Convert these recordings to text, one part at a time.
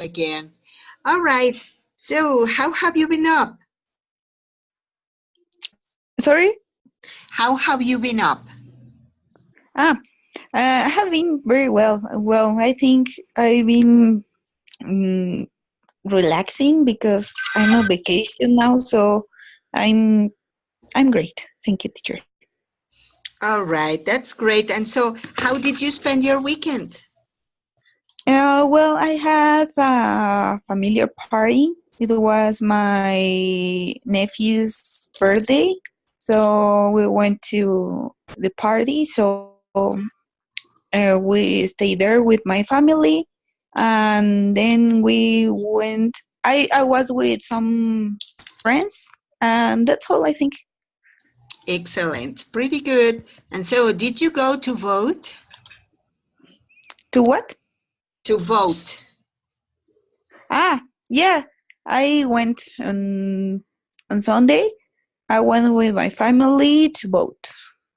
again. All right. So, how have you been up? Sorry? How have you been up? Ah, I have been very well. Well, I think I've been um, relaxing because I'm on vacation now, so I'm I'm great. Thank you, teacher. All right. That's great. And so, how did you spend your weekend? Well, I had a familiar party. It was my nephew's birthday, so we went to the party. So we stayed there with my family, and then we went. I was with some friends, and that's all I think. Excellent. Pretty good. And so, did you go to vote? To what? To vote. Ah, yeah, I went on Sunday. I went with my family to vote,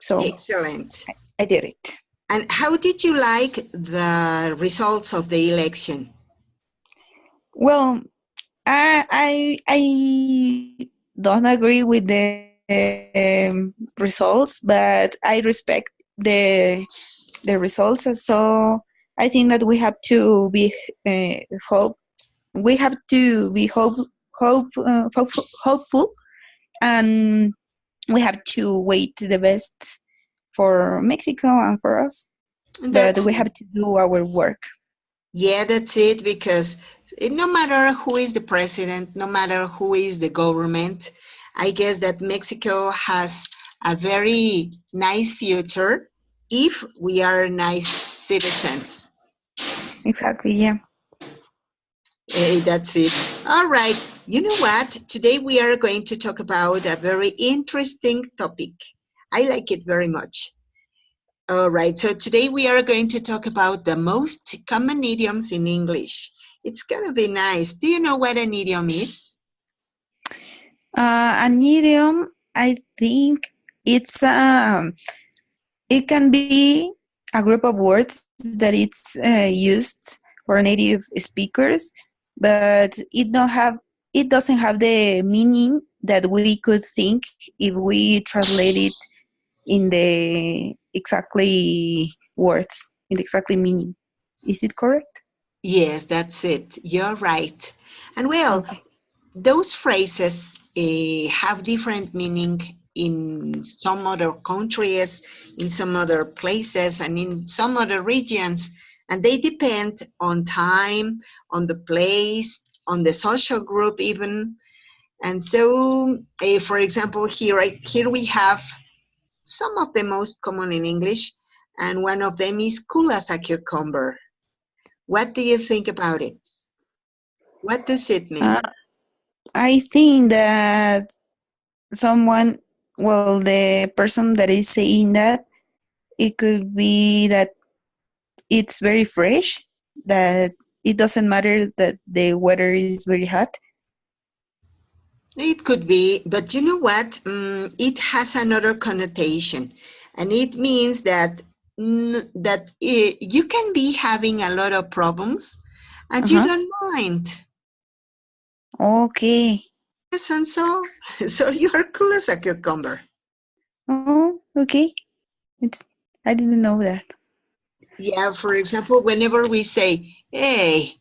so Excellent. I did it. And how did you like the results of the election? Well, I don't agree with the results, but I respect the results. So I think that we have to be hope. We have to be hopeful, and we have to wait the best for Mexico and for us. But That's we have to do our work. Yeah, that's it, because no matter who is the president, no matter who is the government, I guess that Mexico has a very nice future if we are nice citizens. Exactly. Yeah. That's it. All right. You know what? Today we are going to talk about a very interesting topic. I like it very much. All right, so today we are going to talk about the most common idioms in English. It's gonna be nice. Do you know what an idiom is? An idiom, I think it's it can be a group of words that it's used for native speakers, but it doesn't have the meaning that we could think if we translate it in the exactly words, in the exactly meaning. Is it correct? Yes, that's it. You're right. And well, Okay. those phrases have different meaning in some other countries, in some other places, and in some other regions. And they depend on time, on the place, on the social group, even. And so, for example, here we have some of the most common in English, and one of them is cool as a cucumber. What do you think about it? What does it mean? Uh, I think that someone, well, the person that is saying that, it could be that it's very fresh, that it doesn't matter that the weather is very hot. It could be, but you know what? It has another connotation, and it means that you can be having a lot of problems, and you Uh-huh. don't mind. Okay. Yes, and so so you're cool as a cucumber. Oh, okay. It's I didn't know that. Yeah, for example, whenever we say, "Hey,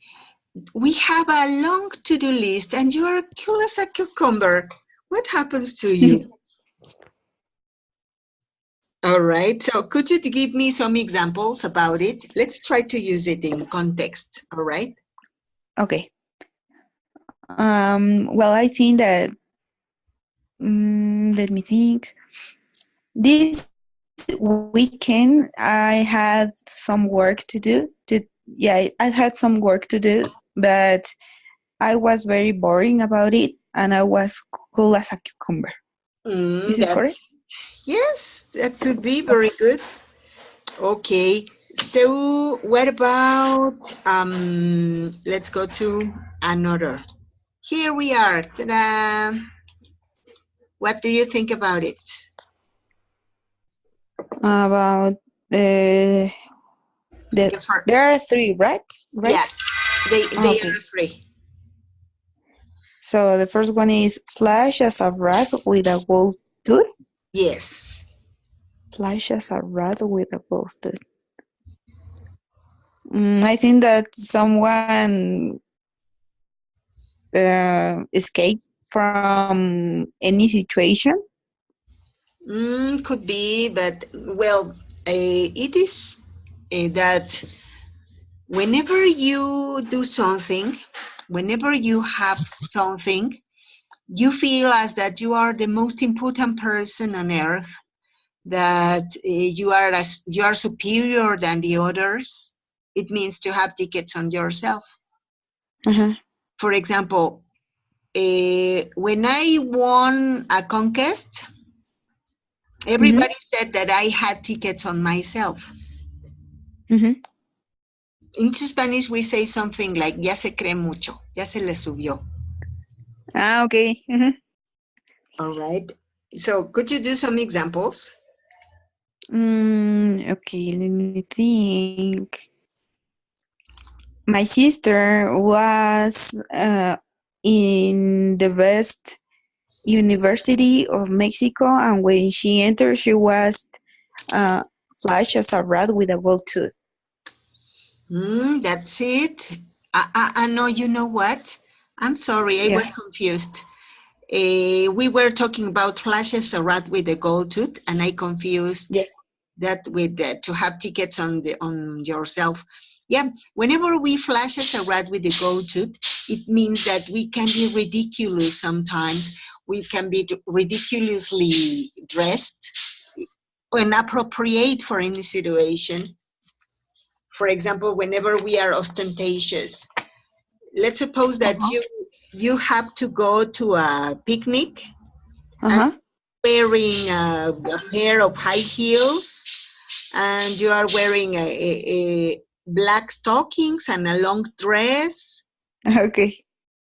we have a long to-do list and you are cool as a cucumber," what happens to you? All right. So could you give me some examples about it? Let's try to use it in context. All right. Okay. Well, I think that let me think. This weekend I had some work to do. I had some work to do, but I was very boring about it, and I was cool as a cucumber. Is it That correct? yes, that could be very Okay. good. Okay. So what about let's go to another. Here we are. Ta-da! What do you think about it? About the The fir- there are three, right? yeah, Right? They are Okay. free. So the first one is flash as a rat with a gold tooth. Yes. Flash as a rat with a gold tooth. I think that someone escape from any situation. Could be, but well, it is that whenever you do something, whenever you have something, you feel as that you are the most important person on earth, that you are superior than the others. It means to have tickets on yourself. Uh-huh. For example, when I won a contest, Mm-hmm. everybody said that I had tickets on myself. Mm-hmm. In Spanish, we say something like, ya se cree mucho, ya se le subió. Ah, okay. Mm-hmm. All right. So could you do some examples? Okay, let me think. My sister was in the best University of Mexico, and when she entered, she was uh, flashed as a rat with a gold tooth. That's it. I know, you know what? I'm sorry, I Yeah. was confused. We were talking about flashes a rat with a gold tooth, and I confused Yes. that with to have tickets on yourself. Yeah, whenever we flash as a rat with a gold tooth, it means that we can be ridiculous sometimes. We can be ridiculously dressed, inappropriate for any situation. For example, whenever we are ostentatious, let's suppose that Uh-huh. you have to go to a picnic and Uh-huh. wearing a pair of high heels, and you are wearing a black stockings and a long dress. Okay.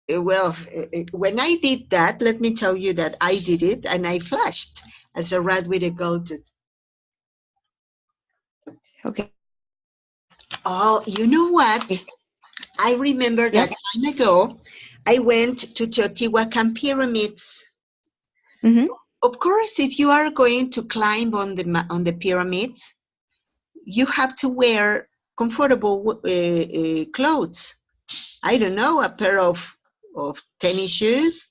Well, when I did that, let me tell you that I did it and I flashed as a rat with a gold tooth. Okay. Oh, you know what? I remember Yeah. that time ago, I went to Teotihuacan pyramids. Mm-hmm. Of course, if you are going to climb on the pyramids, you have to wear comfortable clothes. I don't know, a pair of tennis shoes,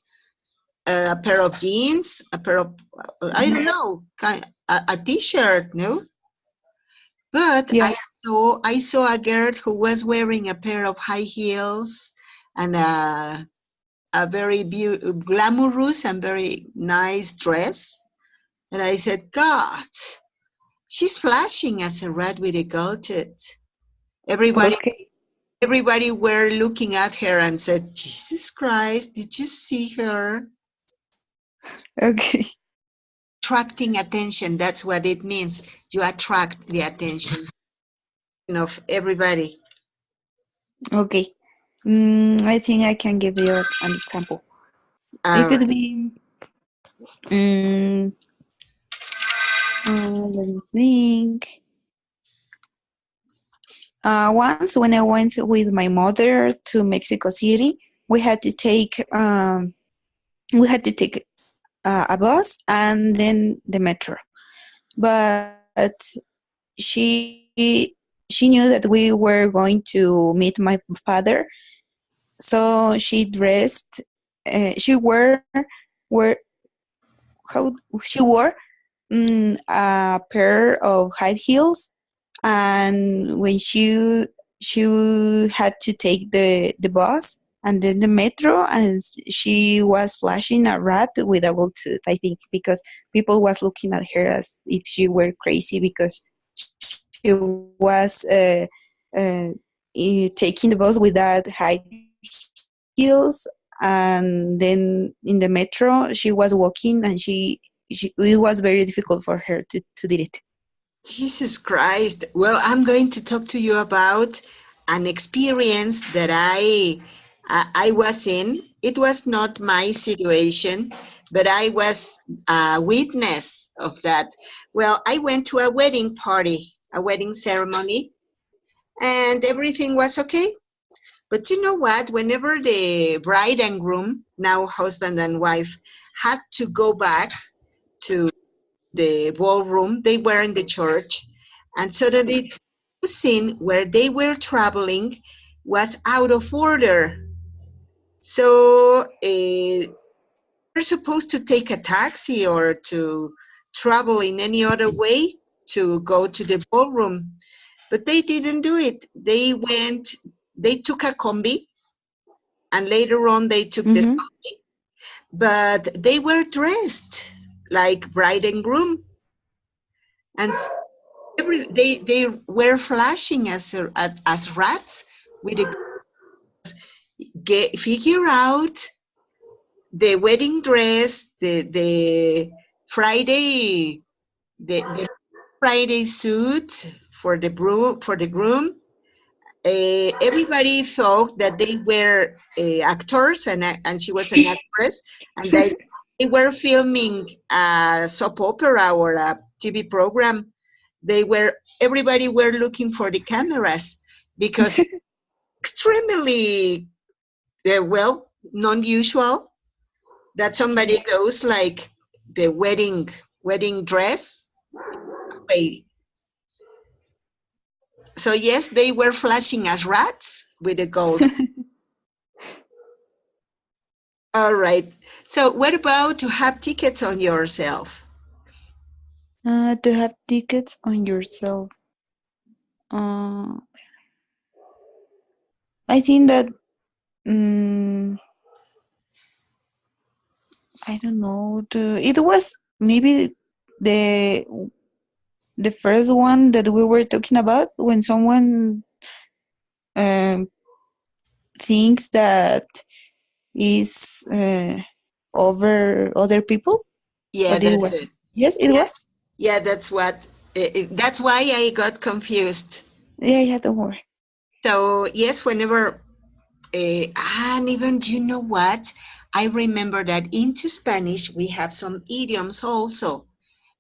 a pair of jeans, a pair of, I don't know, a t-shirt, no? But Yeah. I saw a girl who was wearing a pair of high heels and a very glamorous and very nice dress. And I said, God, she's flashing as a rat with a gold tooth. Everybody Okay. Everybody were looking at her and said, Jesus Christ, did you see her? Okay. Attracting attention, that's what it means. You attract the attention of everybody. Okay. I think I can give you an example. It Uh, could be, um, let me think. Once when I went with my mother to Mexico City, we had to take um, we had to take a bus and then the metro. But she she knew that we were going to meet my father, so she dressed. She wore how she wore a pair of high heels, and when she had to take the bus and then the metro, and she was flashing a rat with a gold tooth, I think, because people was looking at her as if she were crazy because she was taking the bus with that high heels, and then in the metro she was walking, and it was very difficult for her to did it. Jesus Christ. Well, I'm going to talk to you about an experience that I was in. It was not my situation, but I was a witness of that. Well, I went to a wedding party, a wedding ceremony, and everything was okay. But you know what? Whenever the bride and groom, now husband and wife, had to go back to the ballroom, they were in the church, and suddenly the scene where they were traveling was out of order. So they're supposed to take a taxi or to travel in any other way to go to the ballroom, but they didn't do it. They took a combi, and later on they took the, Mm-hmm. but they were dressed like bride and groom, and they were flashing as rats with the figure out the wedding dress, the Friday the Friday suit for the groom. Everybody thought that they were actors, and she was an actress, and they were filming a soap opera or a TV program. Everybody were looking for the cameras because extremely well non-usual that somebody goes like the wedding dress. Wait, so yes, they were flashing as rats with the gold. All right. So what about to have tickets on yourself? To have tickets on yourself. Uh, I think that mm I don't know. It was maybe the the first one that we were talking about when someone um, thinks that is over other people. Yeah, But it that's was it. yes, it Yeah, was. yeah, that's what. That's why I got confused. Yeah, yeah. Don't worry. So yes, whenever and even do you know what? I remember that into Spanish we have some idioms also,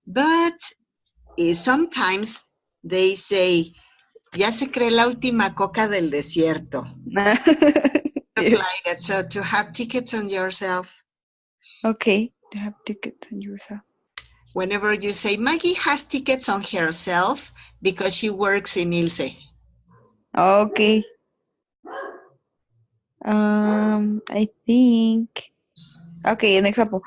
but sometimes they say, "Ya se cree la última coca del desierto." Stuff Yes. like that. So to have tickets on yourself, Okay. To have tickets on yourself. whenever you say Maggie has tickets on herself because she works in Ilse. Okay. I think. Okay, an example.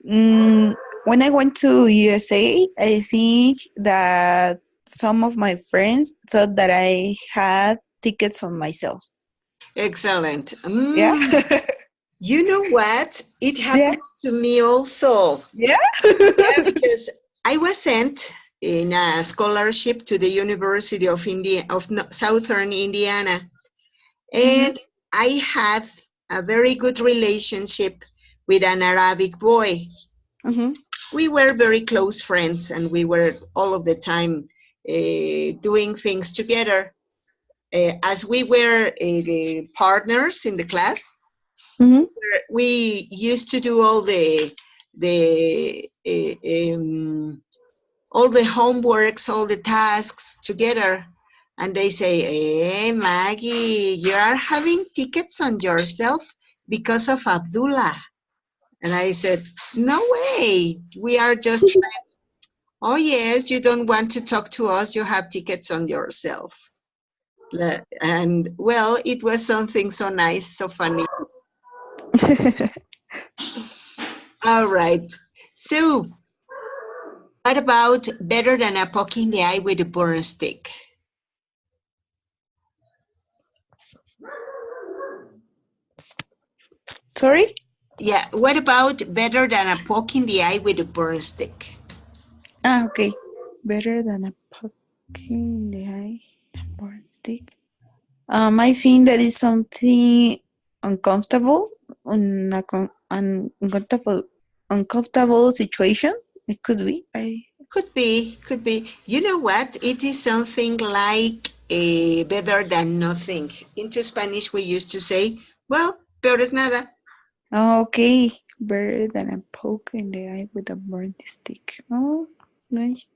Mm, when I went to USA, I think that some of my friends thought that I had tickets on myself. Excellent. Yeah. You know what? It Yeah. happens to me also. Yeah. Yeah, because I was sent in a scholarship to the University of Southern Indiana, Mhm. and I had a very good relationship with an Arabic boy. Mhm. We were very close friends, and we were all of the time doing things together. As we were partners in the class, Mhm. we used to do the all the homeworks, all the tasks together. And they say, "Hey, Maggie, you are having tickets on yourself because of Abdullah." And I said, "No way. We are just friends." "Oh, yes, you don't want to talk to us. You have tickets on yourself." And well, it was something so nice, so funny. All right. So, what about better than a poke in the eye with a burn stick? Sorry. Yeah, what about better than a poke in the eye with a burn stick? Ah, okay. Better than a poke in the eye. Board stick. I think that is something uncomfortable, an uncomfortable situation. It could be. I Could be, could be. You know what? It is something like better than nothing. Into Spanish, we used to say, well, peor es nada. Okay, better than a poke in the eye with a burnt stick. Oh, nice.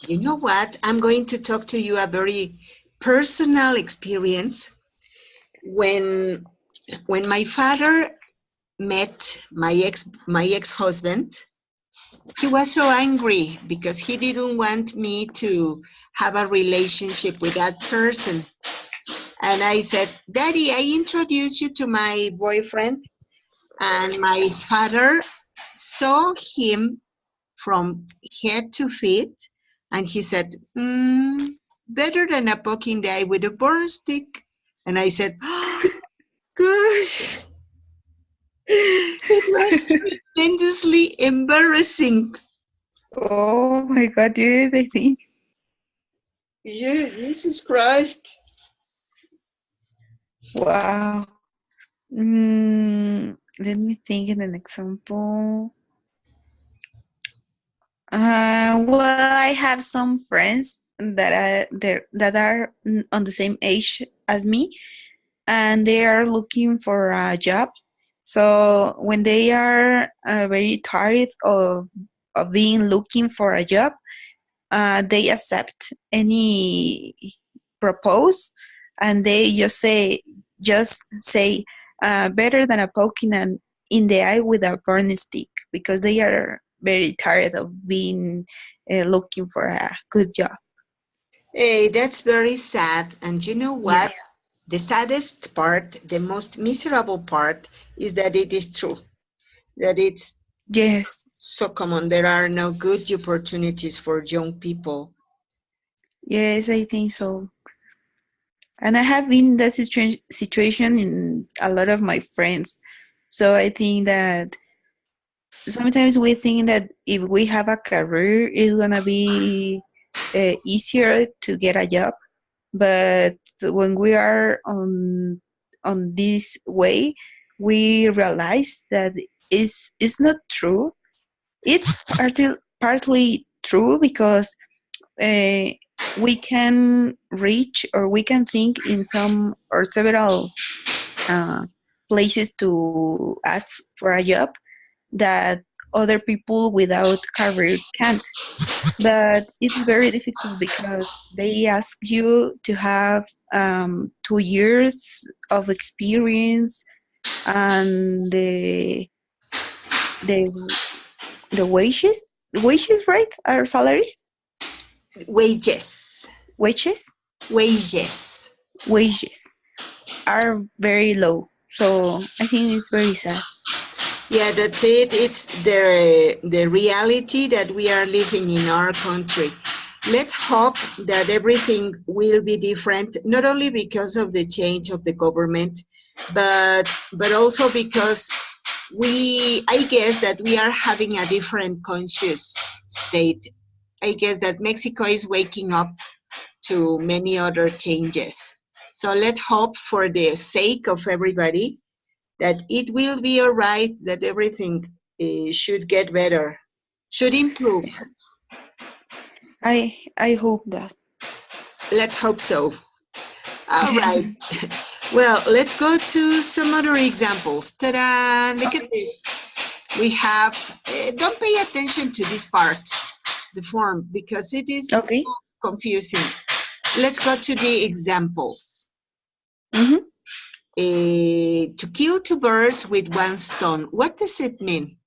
You know what? I'm going to talk to you a very personal experience. when my father met my ex-husband, he was so angry because he didn't want me to have a relationship with that person. And I said, Daddy, I introduced you to my boyfriend. And my father saw him from head to feet. And he said, better than a poking the eye with a burn stick. And I said, oh, gosh, it was tremendously embarrassing. Oh my God, yes, I think. Yeah, Jesus Christ. Wow. Let me think in an example. Well, I have some friends that are on the same age as me, and they are looking for a job. So when they are very tired of being looking for a job, they accept any propose, and they just say better than a poking in the eye with a burning stick, because they are very tired of being looking for a good job. Hey, that's very sad. And you know Yeah. what? The saddest part, the most miserable part, is that it is true. That it's Yes. so common. There are no good opportunities for young people. Yes, I think so. And I have been in that situation in a lot of my friends. So I think that sometimes we think that if we have a career, it's gonna be easier to get a job. But when we are on this way, we realize that it's not true. It's partly true because uh, we can reach, or we can think in some or several uh, places to ask for a job that other people without career can't. But it's very difficult because they ask you to have 2 years of experience, and the the wages, right, are salaries, Wages. wages Wages. wages are very low. So I think it's very sad. Yeah, that's it. It's the reality that we are living in our country. Let's hope that everything will be different, not only because of the change of the government, but also because I guess that we are having a different conscious state. I guess that Mexico is waking up to many other changes. So let's hope for the sake of everybody that it will be all right, that everything should get better, should improve. I hope that. Let's hope so. All right. Well, let's go to some other examples. Ta-da! Look at Okay. this. We have, don't pay attention to this part, the form, because it is Okay. confusing. Let's go to the examples. Mm-hmm. To kill two birds with one stone. What does it mean?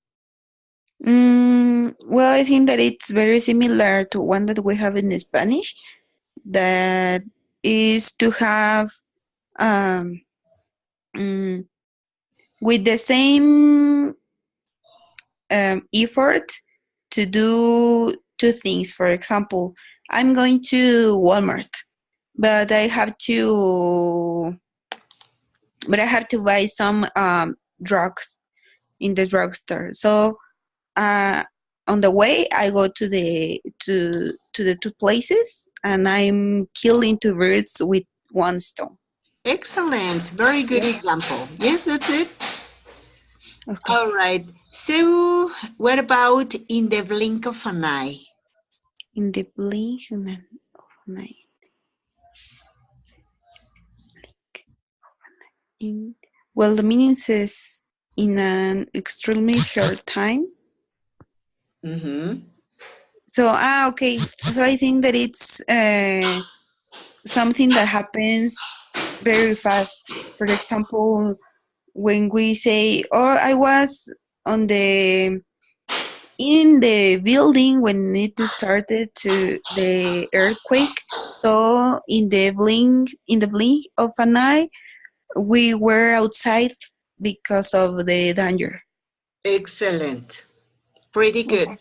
Well, I think that it's very similar to one that we have in Spanish, that is to have um, mm, with the same effort to do two things. For example, I'm going to Walmart, but I have to buy some drugs in the drugstore. So uh, on the way, I go to the two places, and I'm killing two birds with one stone. Excellent. Very good Yeah. example. Yes, that's it. Okay. All right. So, what about in the blink of an eye? In the blink of an eye. In Well, the meaning says in an extremely short time. Mm-hmm. So okay. So I think that it's something that happens very fast. For example, when we say, "Oh, I was on the in the building when it started to the earthquake," so in the blink of an eye, we were outside because of the danger. Excellent. Pretty good. Okay.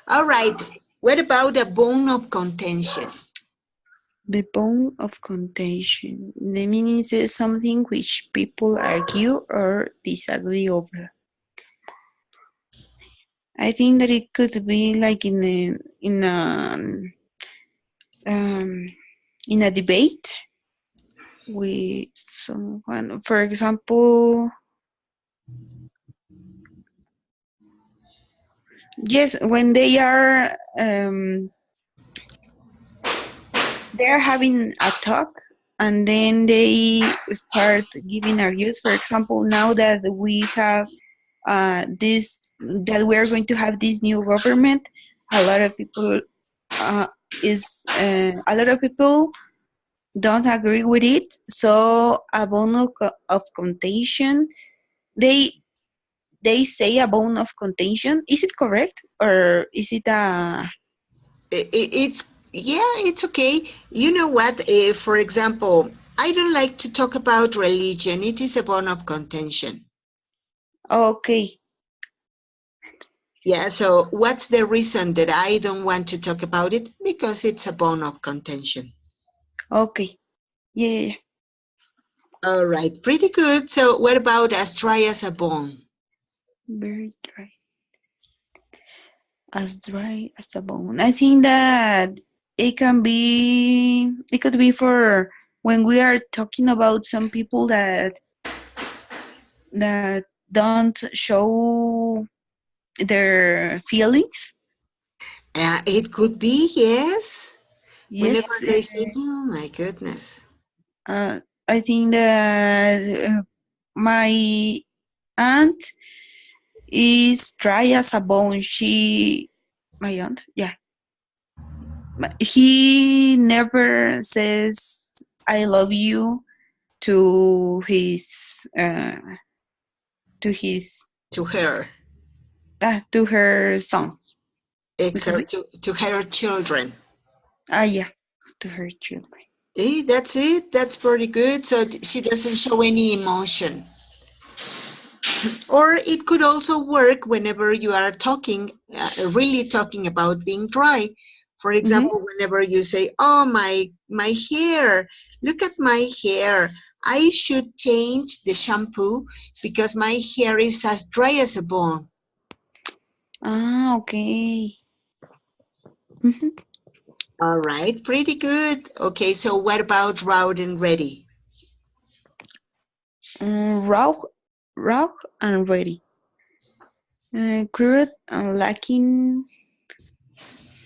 All right. What about a bone of contention? The bone of contention. The meaning is something which people argue or disagree over. I think that it could be like um, in a debate with someone. For example, yes, when they're having a talk and then they start giving arguments. For example, now that we have this that we are going to have this new government, a lot of people uh, a lot of people don't agree with it. So a bone of contention, they they say a bone of contention. Is it correct or is it a It's yeah, it's okay. You know what? For example, I don't like to talk about religion. It is a bone of contention. okay? Yeah, so what's the reason that I don't want to talk about it? Because it's a bone of contention. Okay, yeah, yeah, yeah. All right, pretty good. So what about as dry as a bone? Very dry as a bone. I think that it could be for when we are talking about some people that don't show their feelings. It could be, yes. Whenever Yes, they say, oh my goodness. I think that my aunt is dry as a bone. My aunt, yeah, he never says "I love you" to his To her, to her sons. I'm sorry. except to her children. Yeah, to her children. That's it. That's pretty good. So she doesn't show any emotion. Or it could also work whenever you are talking, really talking about being dry. For Mm-hmm. example, whenever you say, "Oh my hair, look at my hair. I should change the shampoo because my hair is as dry as a bone." Ah, okay. Mm-hmm. All right, pretty good. Okay, so what about round and ready? Raw, raw and ready. Crude and lacking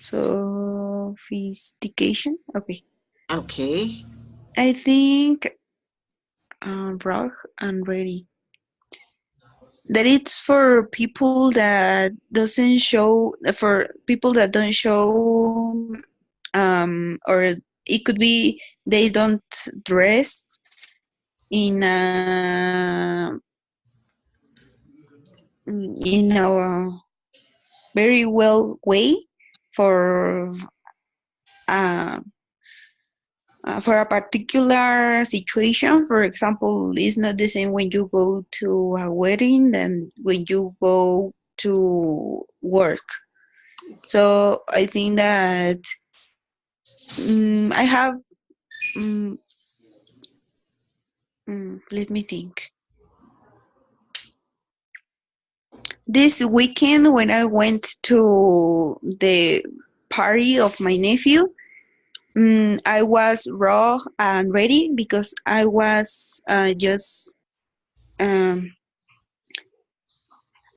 sophistication. Okay. Okay. I think raw and ready. That it's for people that doesn't show for people that don't show or it could be they don't dress in a very well way for uh, for a particular situation. For example, it's not the same when you go to a wedding than when you go to work. So I think that I have. Um, Let me think. This weekend, when I went to the party of my nephew, I was raw and ready because I was um,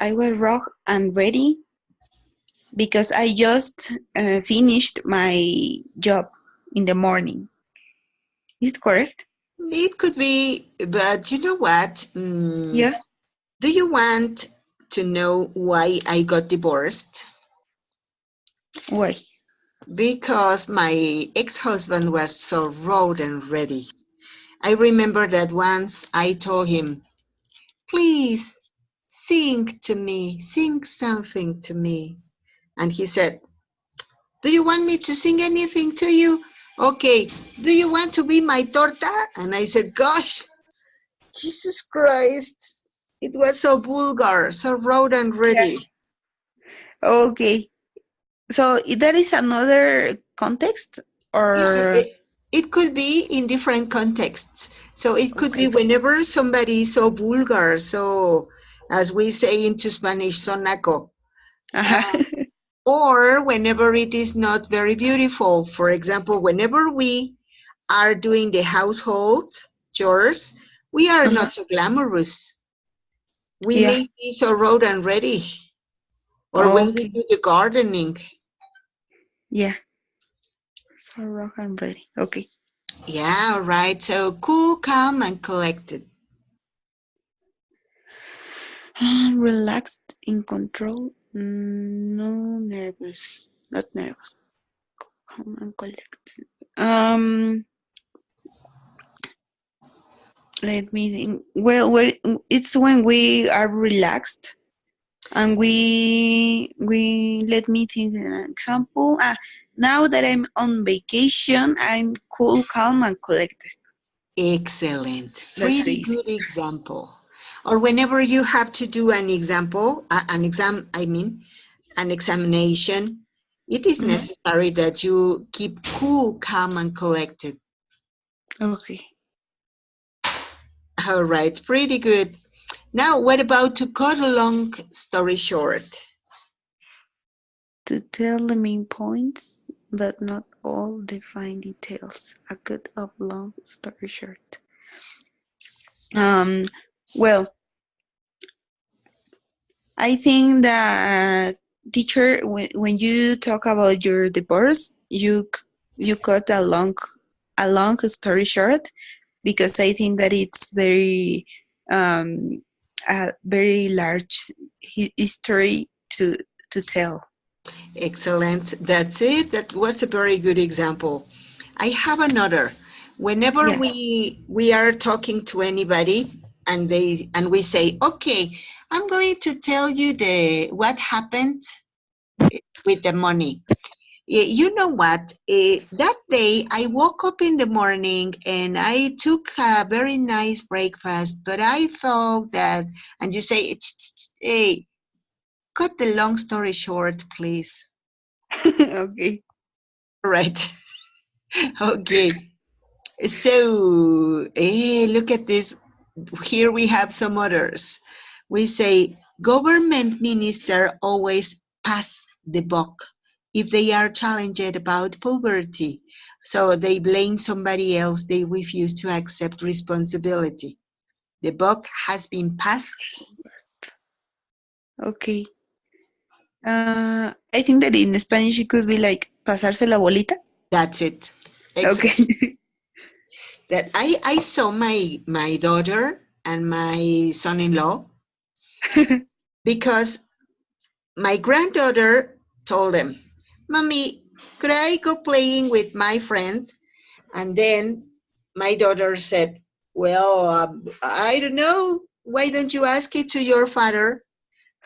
I was raw and ready because I just finished my job in the morning. Is it correct? It could be, but you know what? Yeah. Do you want to know why I got divorced? Why? because my ex-husband was so road and ready. I remember that once I told him, please sing to me, sing something to me. And he said, do you want me to sing anything to you? Okay, do you want to be my torta? And I said, gosh, Jesus Christ, it was so vulgar, so road and ready. Okay. So that is another context Yeah, or it could be in different contexts. So it could be okay. whenever somebody is so vulgar, so as we say into Spanish, so naco, Uh-huh. or whenever it is not very beautiful. For example, whenever we are doing the household chores, we are Uh-huh. not so glamorous. We Yeah. may be so road and ready, or when we Okay. do the gardening. Yeah. So rock and ready. Okay. Yeah, all right. So cool, calm, and collected. Relaxed, in control. No nervous. Not nervous. Calm and collected. Let me think. Well, it's when we are relaxed and we let me think an example. Now that I'm on vacation, I'm cool, calm, and collected. Excellent. That's Pretty easy. good example. Or whenever you have to do an example, an exam, I mean, an examination, it is Mm-hmm. necessary that you keep cool, calm, and collected. Okay. All right, pretty good. Now, what about to cut a long story short? To tell the main points, but not all the fine details. A cut of long story short. Um, well, I think that teacher, when you talk about your divorce, you cut a long story short because I think that it's um, a very large history to tell. Excellent. That's it. That was a very good example. I have another. Whenever Yeah. we are talking to anybody and we say, "Okay, I'm going to tell you the what happened with the money." You know what? That day I woke up in the morning and I took a very nice breakfast, but I thought that, and you say, "Hey, cut the long story short, please." Okay. Right. Okay. So, look at this. Here we have some others. We say government minister always pass the buck if they are challenged about poverty. So they blame somebody else. They refuse to accept responsibility. The buck has been passed. Okay. I think that in Spanish it could be like pasarse la bolita. That's it. Excellent. Okay. That I saw my daughter and my son-in-law because my granddaughter told them, Mommy, could I go playing with my friend? And then my daughter said, well, I don't know. Why don't you ask it to your father?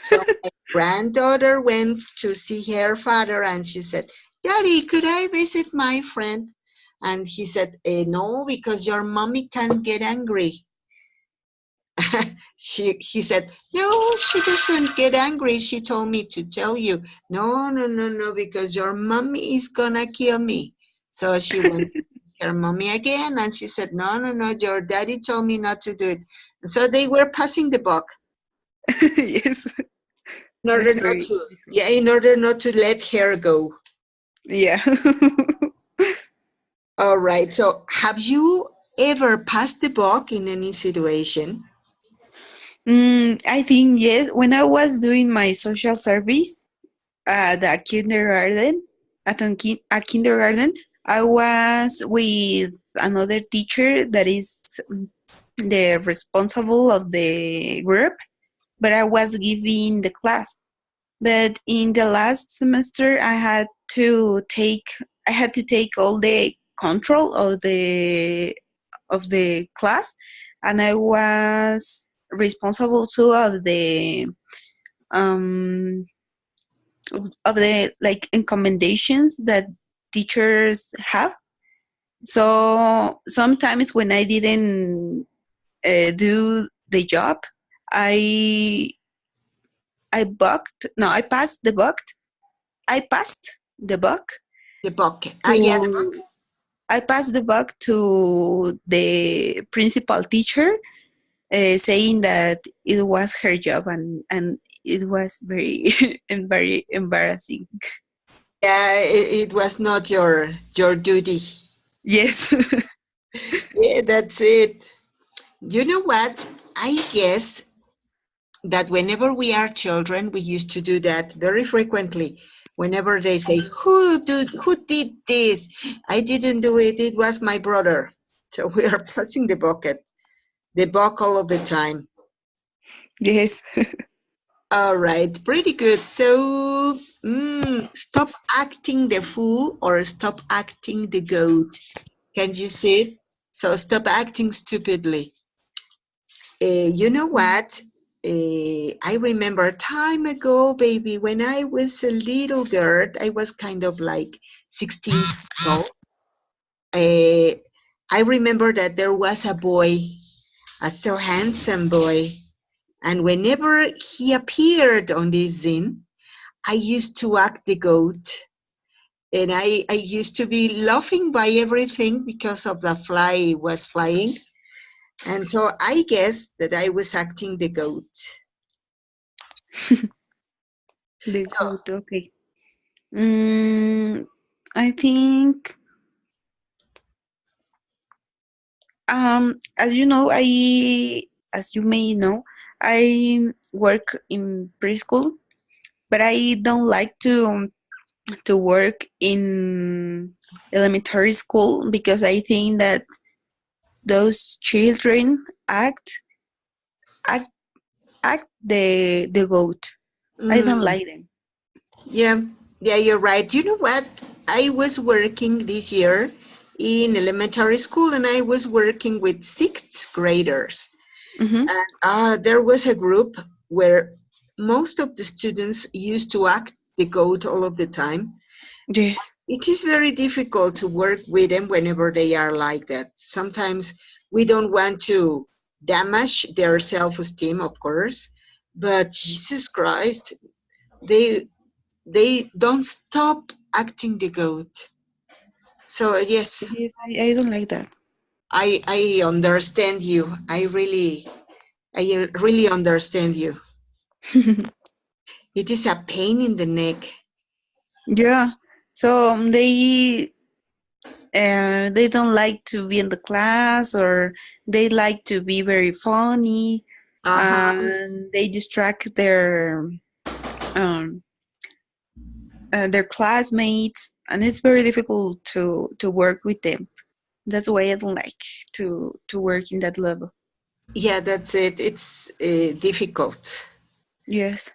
So my granddaughter went to see her father and she said, Daddy, could I visit my friend? And he said, no, because your mommy can get angry. He said, no, she doesn't get angry. She told me to tell you. No, no, no, no, because your mommy is gonna kill me. So she went to her mommy again and she said, no, no, no, your daddy told me not to do it. And so they were passing the buck Yes, in order that's not very to, yeah, in order not to let her go. yeah. All right. So have you ever passed the buck in any situation? I think yes. When I was doing my social service at the kindergarten, a kindergarten, I was with another teacher that is the responsible of the group, but I was giving the class. But in the last semester, I had to take all the control of the class, and I was responsible too um of the like recommendations that teachers have. So sometimes when I didn't do the job, I I bucked. No, I passed the buck The bucket. Ah, yeah, the to bucket. I passed the buck to the principal teacher, saying that it was her job, and it was very very embarrassing. Yeah, it was not your duty. Yes. Yeah, that's it. You know what? I guess that whenever we are children, we used to do that very frequently. Whenever they say, who did this? I didn't do it, it was my brother. So we are passing the buck all of the time. Yes. All right, pretty good. So, stop acting the fool or stop acting the goat. Can you see it? So stop acting stupidly. You know what? I remember time ago, baby, when I was a little girl, I was kind of like 16 years old. Uh, I remember that there was a boy, a so handsome boy, and whenever he appeared on this scene, I used to act the goat. And I used to be laughing by everything because of the fly was flying. And so I guess that I was acting the goat. The So, goat. Okay. Mm, I think as you know, as you may know, I work in preschool, but I don't like to work in elementary school because I think that those children act act the goat. I don't mm, like them. yeah, yeah, you're right. You know what? I was working this year in elementary school and I was working with sixth graders. Mm-hmm. And there was a group where most of the students used to act the goat all of the time. Yes. It is very difficult to work with them whenever they are like that. Sometimes we don't want to damage their self-esteem, of course, but Jesus Christ, they they don't stop acting the goat. So yes, Yes, I don't like that. I understand you. I really understand you. It is a pain in the neck. Yeah. So they don't like to be in the class, or they like to be very funny, Uh-huh. and they distract um, their classmates, and it's very difficult to work with them. That's why I don't like to work in that level. Yeah, that's it. It's difficult. Yes.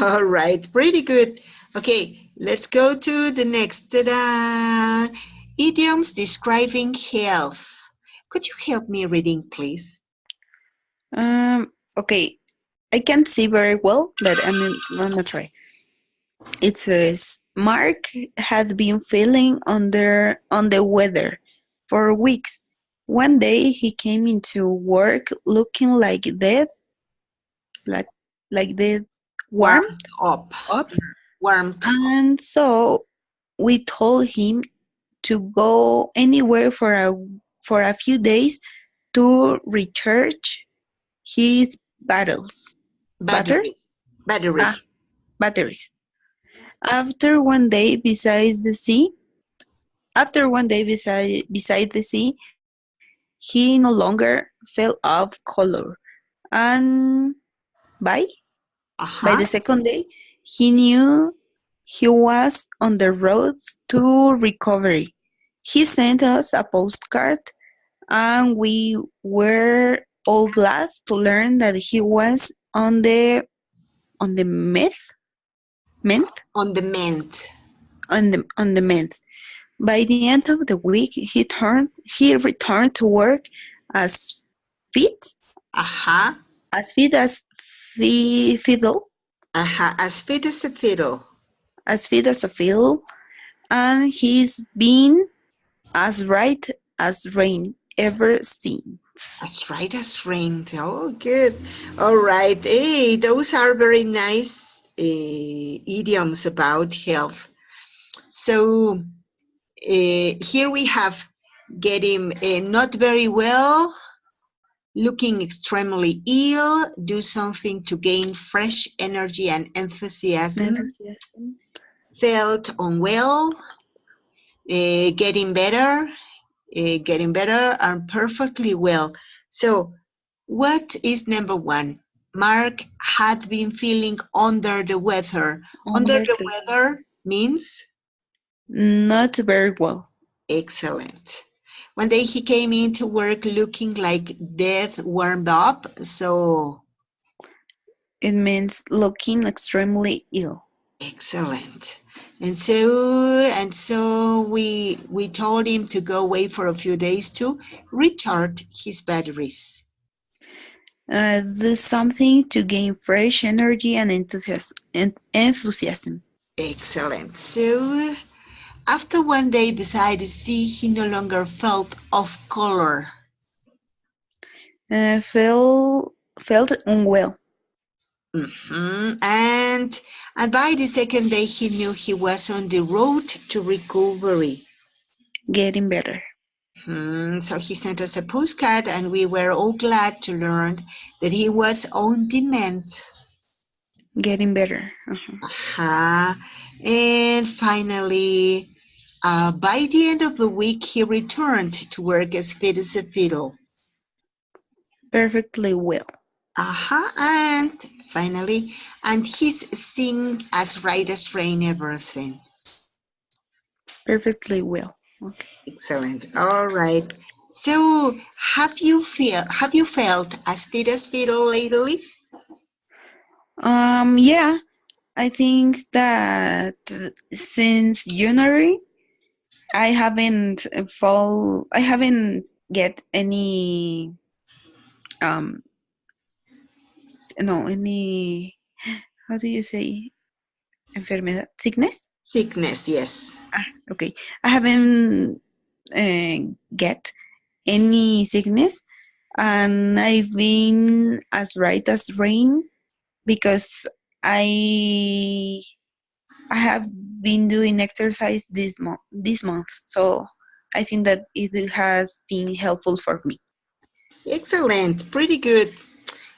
All right, pretty good. Okay, let's go to the next. Ta-da! Idioms describing health. Could you help me reading, please? Okay. I can't see very well, but I'm gonna try. It says Mark had been feeling on the weather for weeks. One day he came into work looking like like dead, warmed Warmed up. up, Warmed up. and so we told him to go anywhere for a few days to recharge his batters, Batteries. Battery. ah, batteries. After one day beside the sea, After one day beside the sea, he no longer fell off color. And by by Uh-huh. the second day, he knew he was on the road to recovery. He sent us a postcard, and we were all glad to learn that he was on the month On the mend. on the month. By the end of the week, he returned to work as fit Uh-huh. fiddle, Uh-huh. As fit as a fiddle. as fit as a fiddle, and he's been as right as rain ever since. As right as rain. Oh, good. All right. Hey, those are very nice idioms about health. So here we have getting not very well, looking extremely ill, do something to gain fresh energy and enthusiasm, Enthusiasm. felt unwell, getting better and perfectly well. So what is number one? Mark had been feeling under the weather. Under Under the the weather means not very well. excellent. One day he came into work looking like death warmed up. So It means looking extremely ill. excellent. And so we told him to go away for a few days to recharge his batteries. Do something to gain fresh energy and enthusiasm. Excellent. So after one day beside the sea, he no longer felt off color. Felt unwell. And by the second day, he knew he was on the road to recovery. Getting better. So he sent us a postcard, and we were all glad to learn that he was on the mend. Getting better. Uh-huh. And finally, by the end of the week, he returned to work as fit as a fiddle. Perfectly well. And finally, and he's sing as right as rain ever since. Perfectly well. Okay. Excellent. All right. So, have you felt as fit as fiddle lately? Yeah, I think that since January, I haven't get any um no any how do you say enfermedad sickness. Sickness, yes. Okay, I haven't get any sickness, and I've been as right as rain because I I have been doing exercise this month, so I think that it has been helpful for me. Excellent. Pretty good.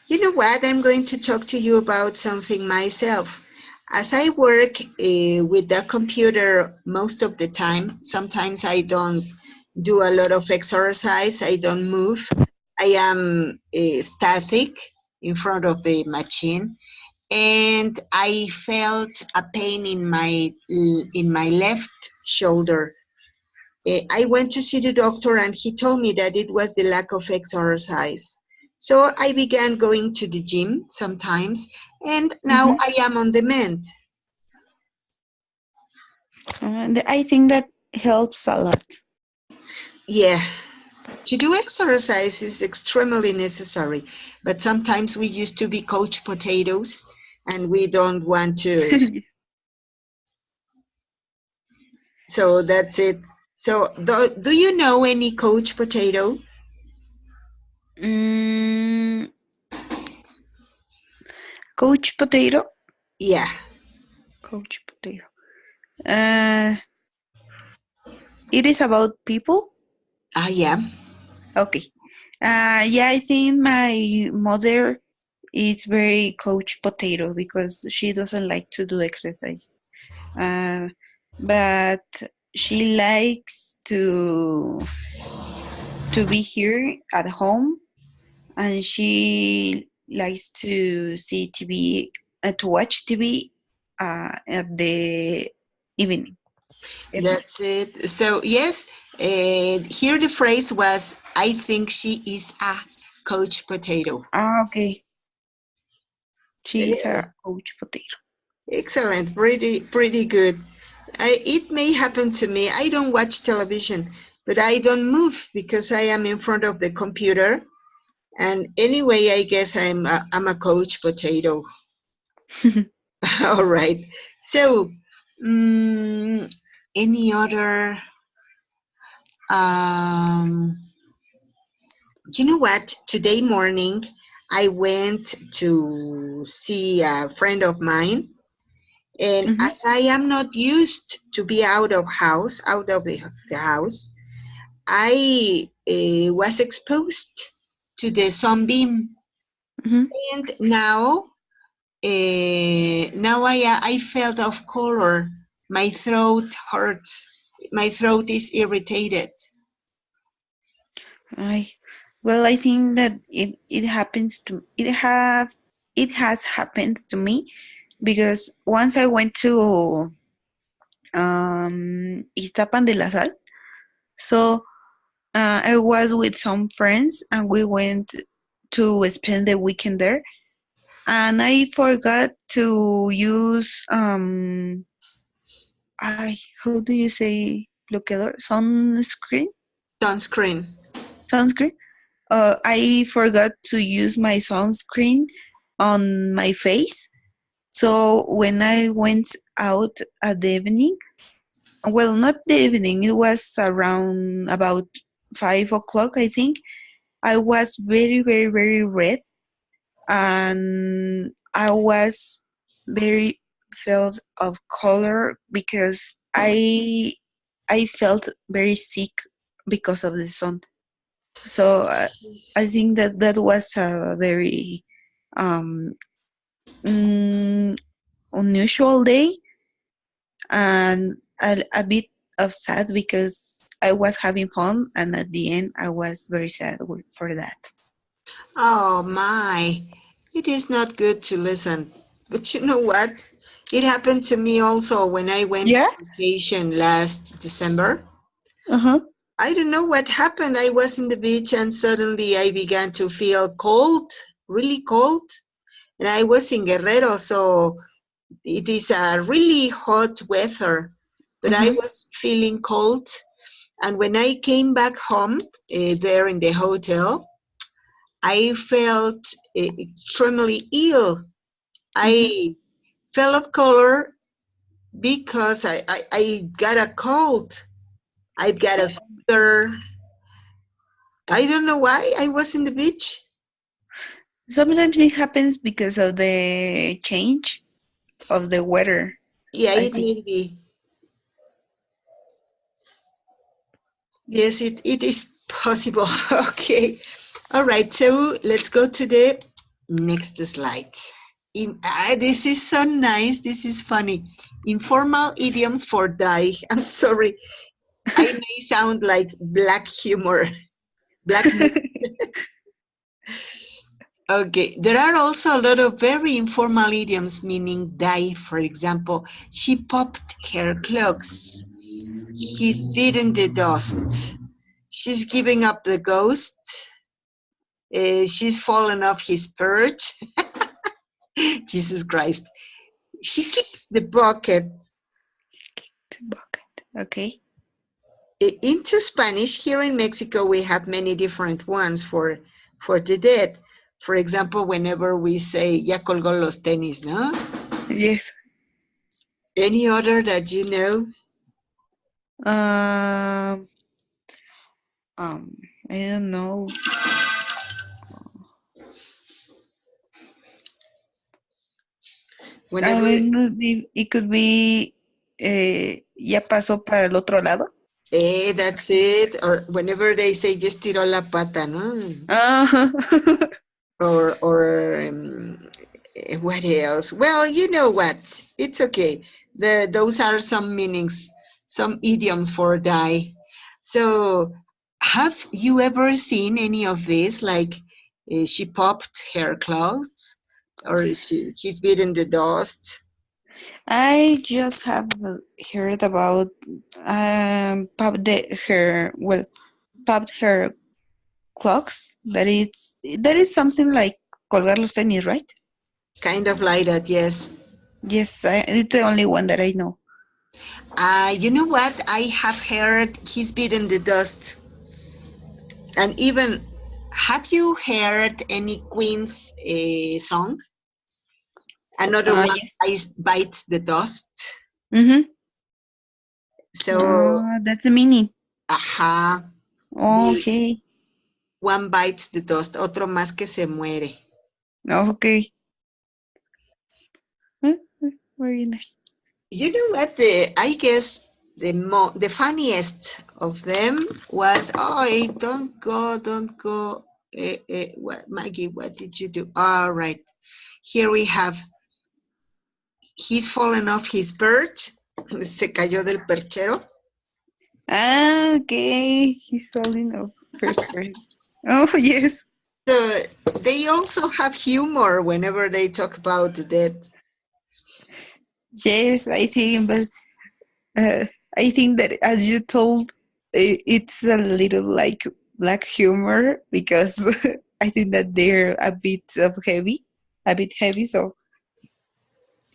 You know what? I'm going to talk to you about something myself. As I work with the computer most of the time, sometimes I don't do a lot of exercise, I don't move. I am static in front of the machine, and I felt a pain in my left shoulder. I went to see the doctor, and he told me that it was the lack of exercise. So I began going to the gym sometimes, and now Mm-hmm. I am on the mend. I think that helps a lot. Yeah, to do exercise is extremely necessary, but sometimes we used to be coach potatoes and we don't want to. So that's it. So do you know any coach potato? mm, Coach potato. Yeah. Coach potato. Uh, it is about people. Yeah. Okay. Yeah, I think my mother is very coach potato because she doesn't like to do exercise. Uh, but she likes to be here at home, and she likes to see TV, to watch TV at the evening. Evening. That's it. So yes, here the phrase was, I think she is a coach potato. Okay. She is Eh, a couch potato. Excellent, pretty good. It may happen to me. I don't watch television, but I don't move because I am in front of the computer. And anyway, I guess I'm a couch potato. All right. So, mm, any other? Um, you know what? Today morning, I went to see a friend of mine, and Mhm. as I am not used to be out of the house, I was exposed to the sunbeam, Mhm. and now I felt of color. My throat hurts. My throat is irritated. I well, I think that it happens to it has happened to me because once I went to Iztapan de la Sal, so I was with some friends and we went to spend the weekend there, and I forgot to use I how do you say bloqueador Sunscreen. sunscreen. I forgot to use my sunscreen on my face. So when I went out at the evening, well, not the evening, it was around about 5 o'clock, I think. I was very, very, very red, and I was very filled of color because I felt very sick because of the sun. So I think that that was a very um, mm, unusual day and a bit of sad because I was having fun, and at the end I was very sad for that. Oh my, it is not good to listen. But you know what? It happened to me also when I went Yeah. to vacation last December. Uh huh. I don't know what happened. I was in the beach and suddenly I began to feel cold, really cold. And I was in Guerrero, so it is a really hot weather. But I Mhm. was feeling cold. And when I came back home, there in the hotel, I felt extremely ill. Mhm. I fell off color because I got a cold. I got a fever. I don't know why I was in the beach. Sometimes it happens because of the change of the weather. Yeah, I it think. may be. Yes, it is possible. Okay. All right. So let's go to the next slide. This is so nice. This is funny. Informal idioms for die. I'm sorry. I may sound like black humor. Black. Okay. There are also a lot of very informal idioms meaning die. For example, she popped her clogs. He's beaten the dust. She's giving up the ghost. She's fallen off his perch. Jesus Christ. She kicked the bucket. Bucket. Okay. Into Spanish, here in Mexico, we have many different ones for the dead. For example, whenever we say, ya colgó los tenis, no? Yes. Any other that you know? Um. I don't know. I Whenever, mean, it could be. Ya pasó para el otro lado. that's it. Or whenever they say, ya estiró la pata, no? Ah. Or what else? Well, you know what? It's okay. Those are some meanings, some idioms for die. So, have you ever seen any of this? Like, she popped her clothes, or he's beaten the dust. I just have heard about popped her clocks. That is something like colgar los tenis, right? Kind of like that, yes. Yes, it's the only one that I know. You know what? I have heard he's beaten the dust. And even, have you heard any Queen's song? Another one Yes. bites the dust. Mm-hmm. So, That's the meaning. ajá, the Okay. one bites the dust, otro más que se muere. Okay. Very nice. You know what? I guess the funniest of them was, oh, don't go. What, Maggie? What did you do? All right, here we have. He's fallen off his perch. Se cayó del perchero. Okay. He's falling off first person. Oh, yes. So they also have humor whenever they talk about death. Yes, I think, but uh, I think that as you told, it's a little like black humor because I think that they're a bit heavy. So,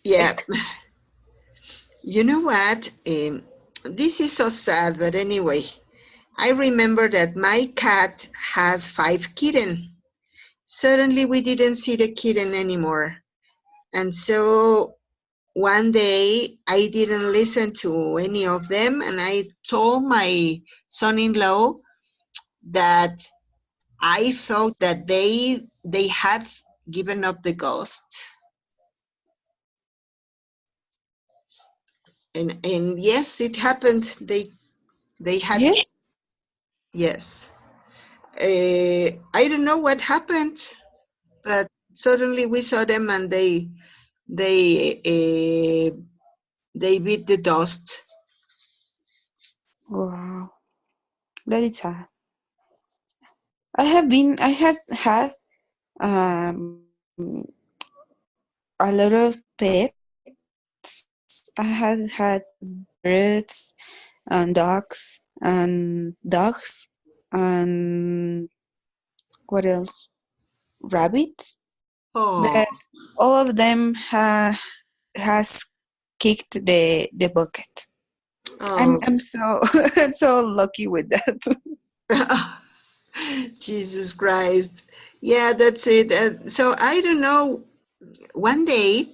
Yeah, you know what? This is so sad, but anyway, I remember that my cat had 5 kittens. Suddenly, we didn't see the kitten anymore. And so one day, I didn't listen to any of them, and I told my son in law that I thought that they had given up the ghost. And yes, it happened. They had, yes. yes. I don't know what happened, but suddenly we saw them and they they beat the dust. Wow. That is sad. I have had um, a lot of pets. I had had birds and dogs and dogs and what else? Rabbits. Oh, But all of them has kicked the bucket. oh, I'm so I'm so lucky with that. Jesus Christ. Yeah, that's it. So I don't know. One day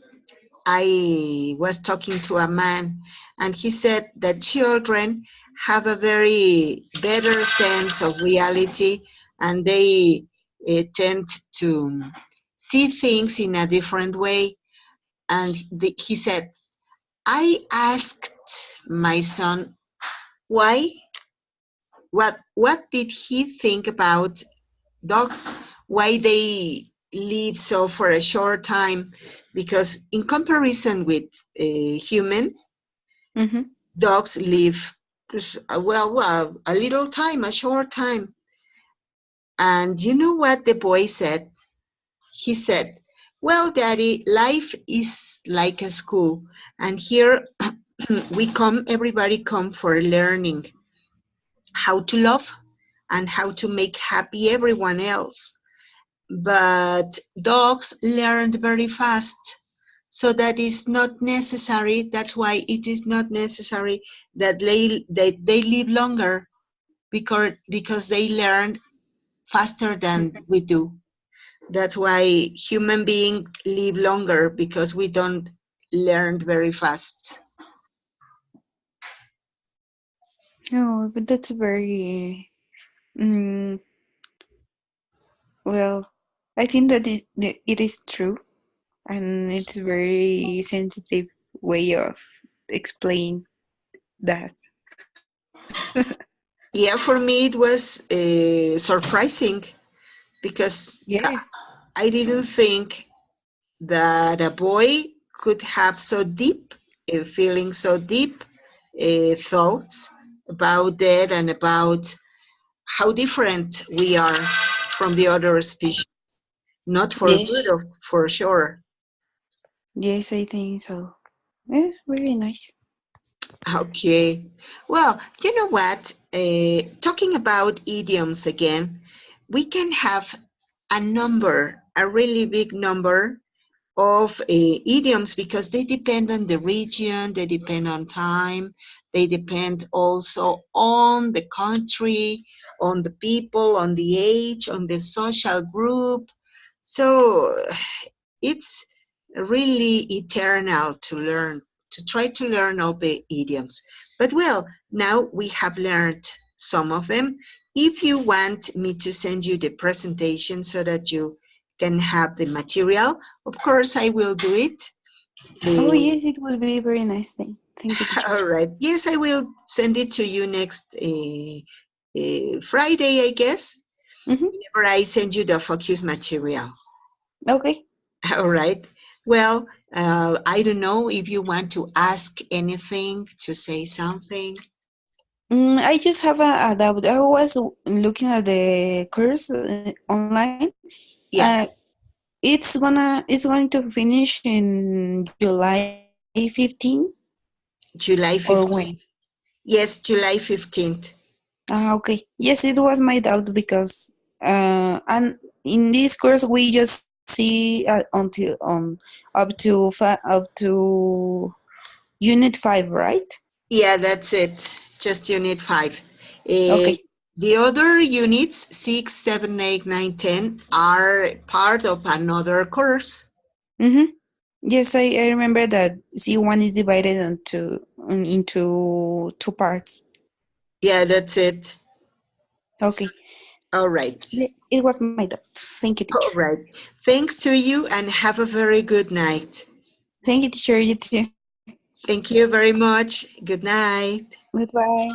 I was talking to a man, and he said that children have a very better sense of reality, and they tend to see things in a different way. And he said, I asked my son why, what did he think about dogs, why they live so for a short time, because in comparison with human, Hmm. dogs live a little time, a short time. And you know what the boy said? He said, well, daddy, life is like a school, and here everybody come for learning how to love and how to make happy everyone else. But dogs learned very fast. So that is not necessary. That's why it is not necessary that they live longer, because they learn faster than we do. That's why human beings live longer, because we don't learn very fast. Oh, but that's very mm, well. I think that it is true, and it's a very sensitive way of explain that. Yeah, for me it was surprising, because Yes. I didn't think that a boy could have so deep feelings, so deep thoughts about that, and about how different we are from the other species. Not for good, Yes. of for sure. Yes, I think so. Yeah, very nice. Okay. Well, you know what? Talking about idioms again, we can have a number, a really big number, of idioms because they depend on the region, they depend on time, they depend also on the country, on the people, on the age, on the social group. So it's really eternal to learn, to try to learn all the idioms. But well, now we have learned some of them. If you want me to send you the presentation so that you can have the material, of course I will do it. Oh, Uh, yes, it will be very nice thing. Thank you, teacher. all right. Yes, I will send it to you next Friday, I guess, Mm-hmm. whenever I send you the focus material. Okay. All right. Well, I don't know if you want to ask anything, to say something. I just have a doubt. I was looking at the course online. Uh, Yeah, it's going to finish in July 15 July or when? 15th. Yes, July 15th. Ah, okay. Yes, it was my doubt because and in this course we just see until up to unit 5, right? Yeah, that's it. Just unit 5. Uh, Okay. the other units, 6, 7, 8, 9, 10, are part of another course. Mm-hmm. Yes, I remember that C1 is divided into two parts. Yeah, that's it. So, Okay. all right. It was my doubt. Thank you, teacher. All right. Thanks to you and have a very good night. Thank you, teacher. You too. Thank you very much. Good night. Goodbye.